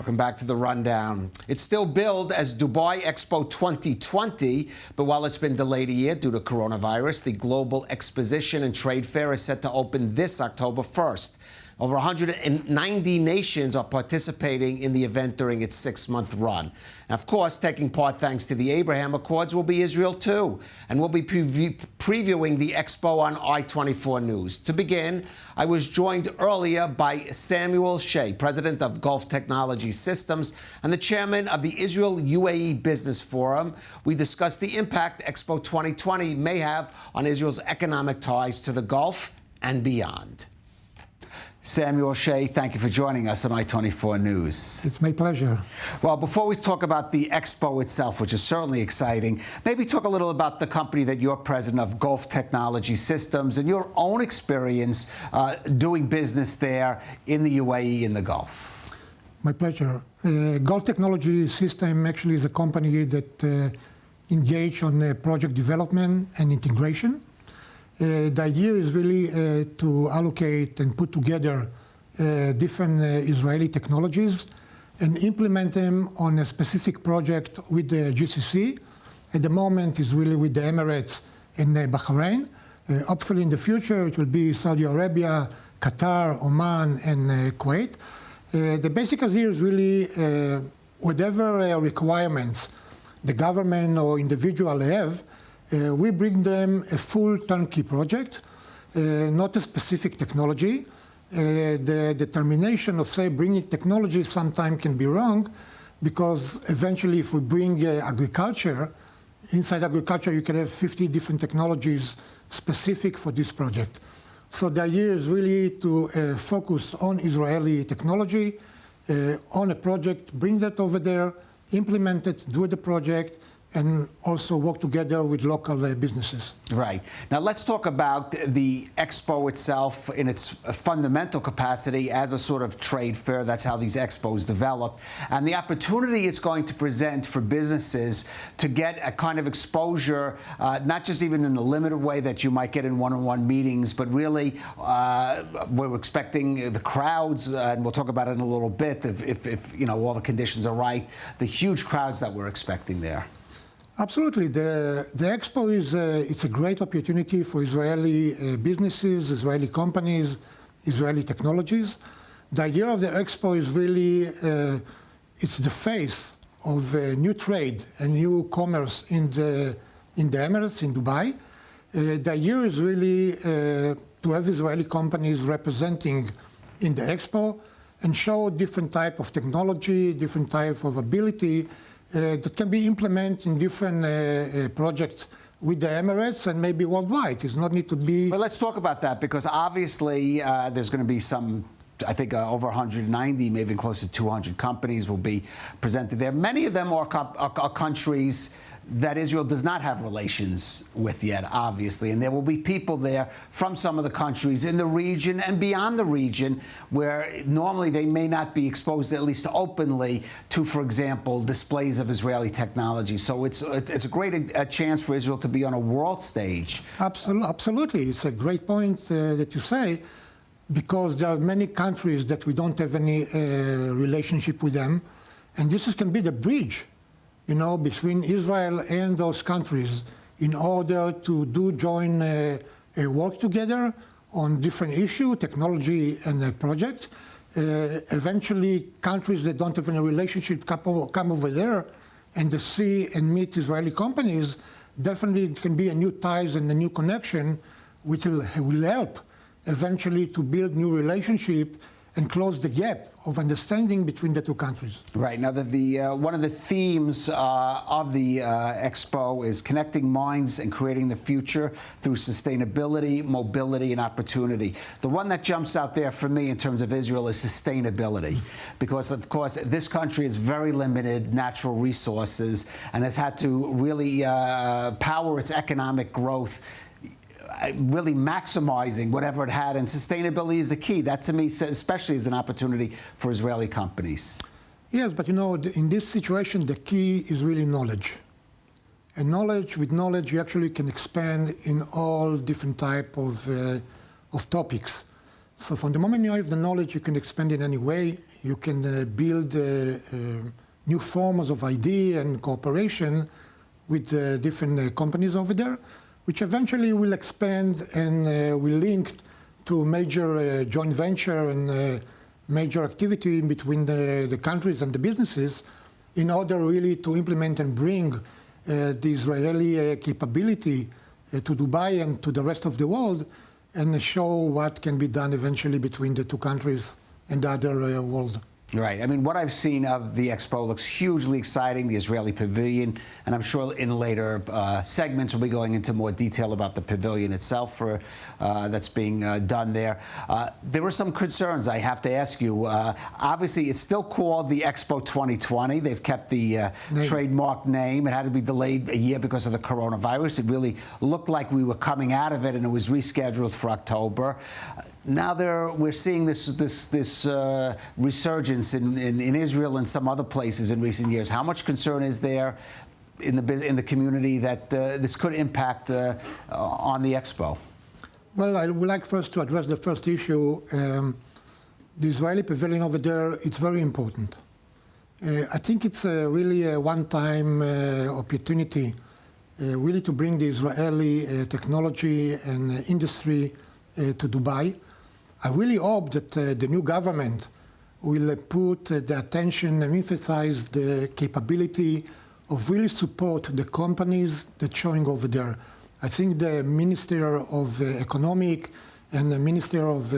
Welcome back to the Rundown. It's still billed as Dubai Expo 2020, but while it's been delayed a year due to coronavirus, the Global Exposition and Trade Fair is set to open this October 1st. Over 190 nations are participating in the event during its 6-month run. And of course, taking part thanks to the Abraham Accords will be Israel too. And we'll be previewing the Expo on I-24 News. To begin, I was joined earlier by Samuel Shea, president of Gulf Technology Systems and the chairman of the Israel-UAE Business Forum. We discussed the impact Expo 2020 may have on Israel's economic ties to the Gulf and beyond. Samuel Shea, thank you for joining us on I-24 News. It's my pleasure. Well, before we talk about the Expo itself, which is certainly exciting, maybe talk a little about the company that you're president of, Gulf Technology Systems, and your own experience doing business there in the UAE in the Gulf. My pleasure. Gulf Technology System actually is a company that engage on project development and integration. The idea is really to allocate and put together different Israeli technologies and implement them on a specific project with the GCC. At the moment, it's really with the Emirates and Bahrain. Hopefully in the future, it will be Saudi Arabia, Qatar, Oman, and Kuwait. The basic idea is really whatever requirements the government or individual have, we bring them a full turnkey project, not a specific technology. The determination of, say, bringing technology sometimes can be wrong, because eventually if we bring agriculture, inside agriculture you can have 50 different technologies specific for this project. So the idea is really to focus on Israeli technology, on a project, bring that over there, implement it, do the project, and also work together with local businesses. Right. Now let's talk about the Expo itself in its fundamental capacity as a sort of trade fair. That's how these expos develop. And the opportunity it's going to present for businesses to get a kind of exposure, not just even in the limited way that you might get in one-on-one meetings, but really we're expecting the crowds, and we'll talk about it in a little bit, if you know, all the conditions are right, the huge crowds that we're expecting there. Absolutely. The Expo is it's a great opportunity for Israeli businesses, Israeli companies, Israeli technologies. The idea of the Expo is really, it's the face of new trade and new commerce in the Emirates, in Dubai. The idea is really to have Israeli companies representing in the Expo and show different type of technology, different type of ability that can be implemented in different projects with the Emirates and maybe worldwide. It's not need to be... But let's talk about that, because obviously there's going to be some, I think over 190, maybe close to 200 companies will be presented there. Many of them are countries that Israel does not have relations with yet, obviously. And there will be people there from some of the countries in the region and beyond the region where normally they may not be exposed, at least openly, to, for example, displays of Israeli technology. So it's a great chance for Israel to be on a world stage. Absolutely. It's a great point that you say, because there are many countries that we don't have any relationship with them. And this can be the bridge, you know, between Israel and those countries in order to do joint work together on different issues, technology and project. Eventually, countries that don't have any relationship come over there and they see and meet Israeli companies. Definitely it can be a new ties and a new connection, which will help eventually to build new relationship and close the gap of understanding between the two countries. Right. Now, one of the themes of the Expo is connecting minds and creating the future through sustainability, mobility, and opportunity. The one that jumps out there for me in terms of Israel is sustainability, because, of course, this country has very limited natural resources and has had to really power its economic growth, really maximizing whatever it had, and sustainability is the key. That, to me, especially is an opportunity for Israeli companies. Yes, but you know, in this situation, the key is really knowledge. And with knowledge, you actually can expand in all different type of topics. So from the moment you have the knowledge, you can expand in any way. You can build new forms of idea and cooperation with different companies over there, which eventually will expand and will link to major joint venture and major activity in between the countries and the businesses in order really to implement and bring the Israeli capability to Dubai and to the rest of the world, and show what can be done eventually between the two countries and the other world. Right. I mean, what I've seen of the Expo looks hugely exciting, the Israeli pavilion, and I'm sure in later segments we'll be going into more detail about the pavilion itself that's being done there. There were some concerns, I have to ask you. Obviously, it's still called the Expo 2020. They've kept the trademark name. It had to be delayed a year because of the coronavirus. It really looked like we were coming out of it, and it was rescheduled for October. Now we're seeing this resurgence in Israel and some other places in recent years. How much concern is there in the community that this could impact on the Expo? Well, I would like first to address the first issue. The Israeli pavilion over there, it's very important. I think it's really a one-time opportunity really to bring the Israeli technology and industry to Dubai. I really hope that the new government will put the attention and emphasize the capability of really support the companies that's showing over there. I think the Minister of Economic and the Minister of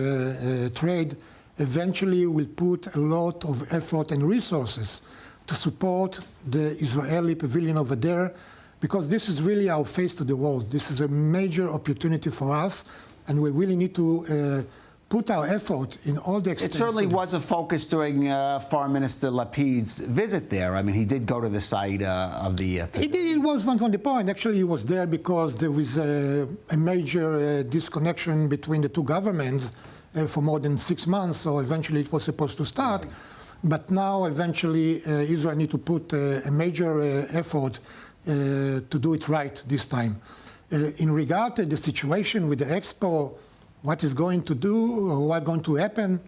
Trade eventually will put a lot of effort and resources to support the Israeli pavilion over there, because this is really our face to the world. This is a major opportunity for us, and we really need to put our effort in all the extent. It certainly was a focus during Foreign Minister Lapid's visit there. I mean, he did go to the site of the... It was one from the point. Actually, he was there because there was a major disconnection between the two governments for more than 6 months, so eventually it was supposed to start. Right. But now, eventually, Israel needs to put a major effort to do it right this time. In regard to the situation with the Expo, what is going to do or what's going to happen,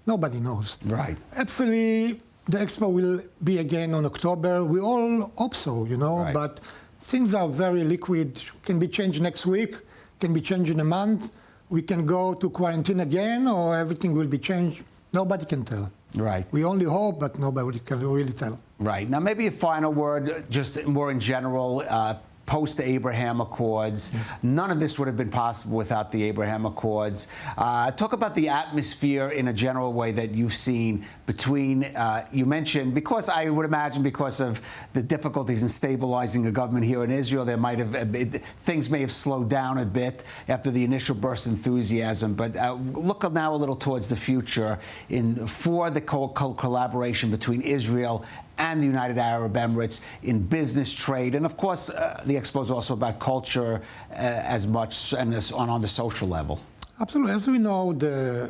nobody knows. Right. Hopefully, the Expo will be again on October. We all hope so, you know, right. But things are very liquid. Can be changed next week, can be changed in a month. We can go to quarantine again, or everything will be changed. Nobody can tell. Right. We only hope, but nobody can really tell. Right. Now, maybe a final word, just more in general. Post-Abraham Accords. Yeah. None of this would have been possible without the Abraham Accords. Talk about the atmosphere in a general way that you've seen between, you mentioned, because I would imagine because of the difficulties in stabilizing a government here in Israel, there might have, things may have slowed down a bit after the initial burst of enthusiasm. But look now a little towards the future for the collaboration between Israel and the United Arab Emirates in business, trade, and of course, the Expo is also about culture as much and on the social level. Absolutely. As we know, the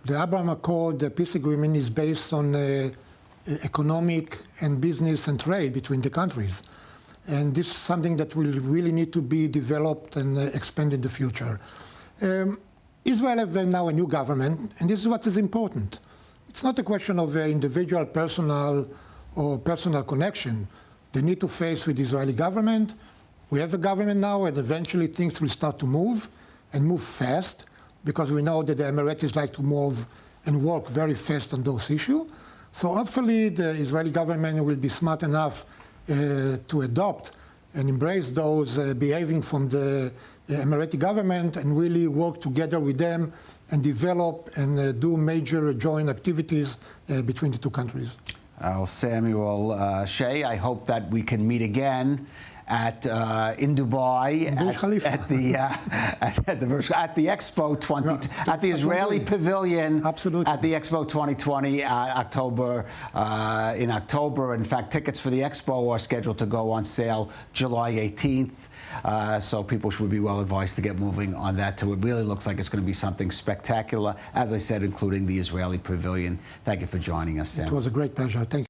Abraham Accord, the peace agreement, is based on economic and business and trade between the countries. And this is something that will really need to be developed and expanded in the future. Israel has now a new government, and this is what is important. It's not a question of individual personal connection. They need to face with the Israeli government. We have a government now, and eventually things will start to move, and move fast, because we know that the Emiratis like to move and work very fast on those issues. So hopefully the Israeli government will be smart enough to adopt and embrace those behaving from the Emirati government and really work together with them and develop and do major joint activities between the two countries. Samuel Shea, I hope that we can meet again in Dubai at the Expo 20 at the Israeli Pavilion. Absolutely. At the Expo 2020 in October. In fact, tickets for the Expo are scheduled to go on sale July 18th. So people should be well advised to get moving on that too. It really looks like it's going to be something spectacular, as I said, including the Israeli Pavilion. Thank you for joining us, Sam. It was a great pleasure. Thank you.